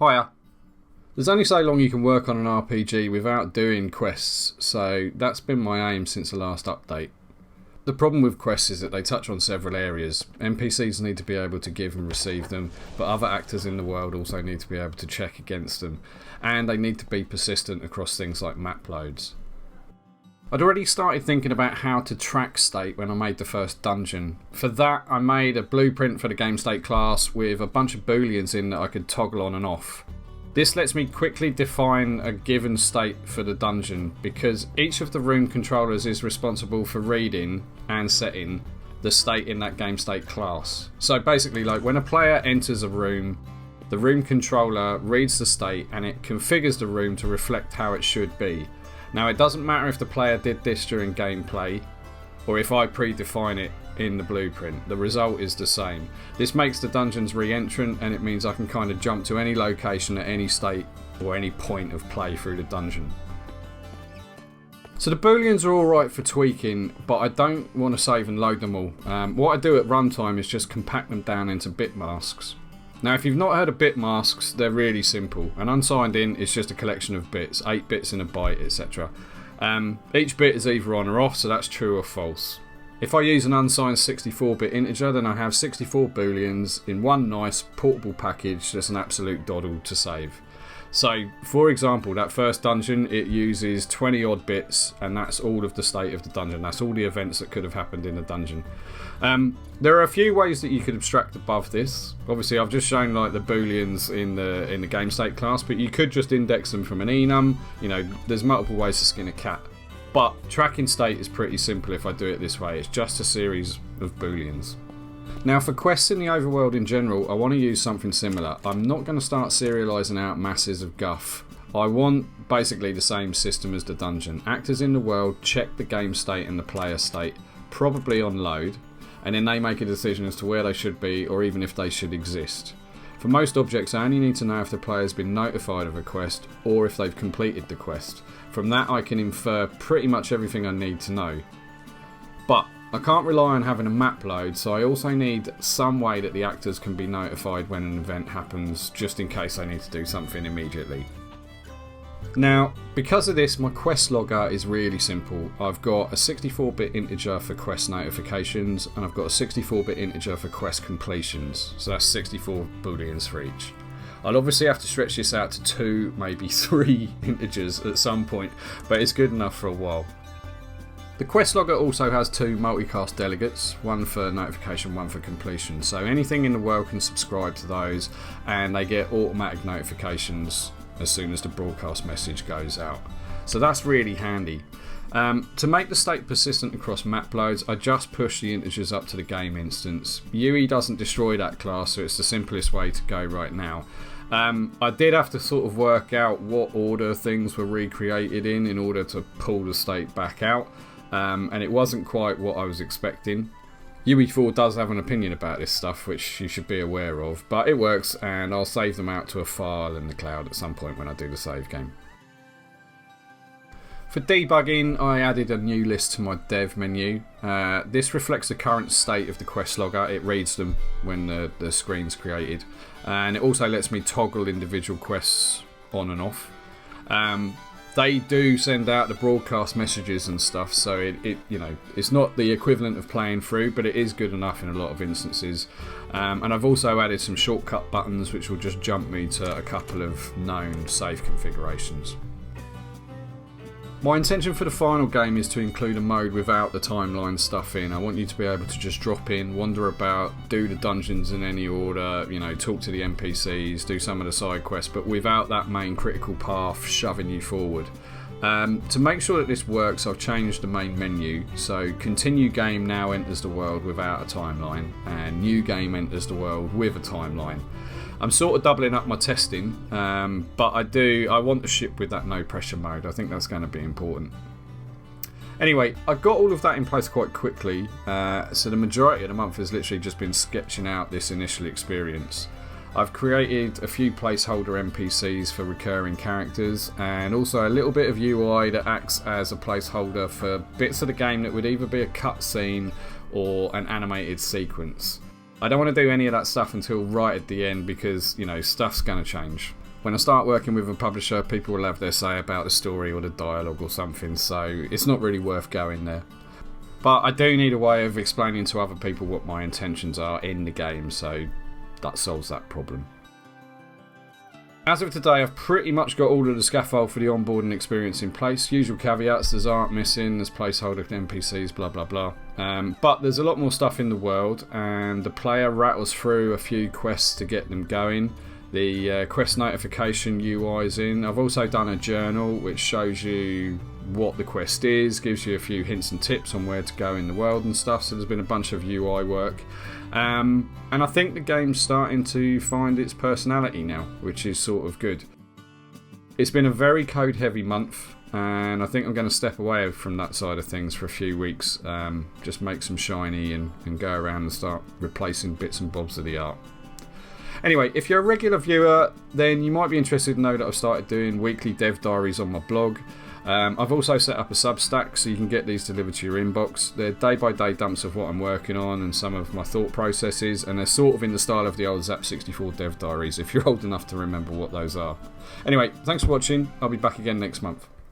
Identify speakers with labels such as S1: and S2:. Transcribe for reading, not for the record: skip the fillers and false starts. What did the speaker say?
S1: Hiya. There's only so long you can work on an RPG without doing quests, so that's been my aim since the last update. The problem with quests is that they touch on several areas. NPCs need to be able to give and receive them, but other actors in the world also need to be able to check against them, and they need to be persistent across things like map loads. I'd already started thinking about how to track state when I made the first dungeon. For that, I made a blueprint for the game state class with a bunch of booleans in that I could toggle on and off. This lets me quickly define a given state for the dungeon because each of the room controllers is responsible for reading and setting the state in that game state class. So basically, like when a player enters a room, the room controller reads the state and it configures the room to reflect how it should be. Now it doesn't matter if the player did this during gameplay or if I predefine it in the blueprint, the result is the same. This makes the dungeons re-entrant and it means I can kind of jump to any location at any state or any point of play through the dungeon. So the booleans are alright for tweaking, but I don't want to save and load them all. What I do at runtime is just compact them down into bit masks. Now if you've not heard of bit masks, they're really simple. An unsigned int is just a collection of bits, 8 bits in a byte, etc. Each bit is either on or off, so that's true or false. If I use an unsigned 64-bit integer, then I have 64 booleans in one nice portable package that's an absolute doddle to save. So, for example, that first dungeon, it uses 20 odd bits, and that's all of the state of the dungeon. That's all the events that could have happened in the dungeon. There are a few ways that you could abstract above this. Obviously, I've just shown like the booleans in the game state class, but you could just index them from an enum. You know, there's multiple ways to skin a cat. But tracking state is pretty simple if I do it this way. It's just a series of booleans. Now for quests in the overworld in general, I want to use something similar. I'm not going to start serialising out masses of guff. I want basically the same system as the dungeon. Actors in the world check the game state and the player state, probably on load, and then they make a decision as to where they should be or even if they should exist. For most objects, I only need to know if the player's been notified of a quest or if they've completed the quest. From that I can infer pretty much everything I need to know. But I can't rely on having a map load, so I also need some way that the actors can be notified when an event happens, just in case I need to do something immediately. Now, because of this, my quest logger is really simple. I've got a 64-bit integer for quest notifications, and I've got a 64-bit integer for quest completions, so that's 64 booleans for each. I'll obviously have to stretch this out to 2, maybe 3 integers at some point, but it's good enough for a while. The quest logger also has 2 multicast delegates, one for notification, one for completion, so anything in the world can subscribe to those and they get automatic notifications as soon as the broadcast message goes out. So that's really handy. To make the state persistent across map loads, I just push the integers up to the game instance. UE doesn't destroy that class, so it's the simplest way to go right now. I did have to sort of work out what order things were recreated in order to pull the state back out, and it wasn't quite what I was expecting. UE4 does have an opinion about this stuff, which you should be aware of, but it works, and I'll save them out to a file in the cloud at some point when I do the save game. For debugging, I added a new list to my dev menu. This reflects the current state of the quest logger. It reads them when the screen's created, and it also lets me toggle individual quests on and off. They do send out the broadcast messages and stuff, so it's not the equivalent of playing through, but it is good enough in a lot of instances. And I've also added some shortcut buttons which will just jump me to a couple of known save configurations. My intention for the final game is to include a mode without the timeline stuff in. I want you to be able to just drop in, wander about, do the dungeons in any order, talk to the NPCs, do some of the side quests, but without that main critical path shoving you forward. To make sure that this works, I've changed the main menu, so continue game now enters the world without a timeline, and new game enters the world with a timeline. I'm sort of doubling up my testing, but I want to ship with that no pressure mode. I think that's going to be important. Anyway, I got all of that in place quite quickly, so the majority of the month has literally just been sketching out this initial experience. I've created a few placeholder NPCs for recurring characters, and also a little bit of UI that acts as a placeholder for bits of the game that would either be a cutscene or an animated sequence. I don't want to do any of that stuff until right at the end because, stuff's going to change. When I start working with a publisher, people will have their say about the story or the dialogue or something, so it's not really worth going there. But I do need a way of explaining to other people what my intentions are in the game, so that solves that problem. As of today, I've pretty much got all of the scaffold for the onboarding experience in place. Usual caveats, there's art missing, there's placeholder NPCs, blah blah blah. But there's a lot more stuff in the world, and the player rattles through a few quests to get them going. The quest notification UI is in. I've also done a journal which shows you what the quest is, gives you a few hints and tips on where to go in the world and stuff, so there's been a bunch of UI work. And I think the game's starting to find its personality now, which is sort of good. It's been a very code heavy month, and I think I'm going to step away from that side of things for a few weeks, just make some shiny and go around and start replacing bits and bobs of the art. Anyway, if you're a regular viewer, then you might be interested to know that I've started doing weekly dev diaries on my blog. I've also set up a Substack so you can get these delivered to your inbox. They're day-by-day dumps of what I'm working on and some of my thought processes, and they're sort of in the style of the old Zap64 dev diaries, if you're old enough to remember what those are. Anyway, thanks for watching. I'll be back again next month.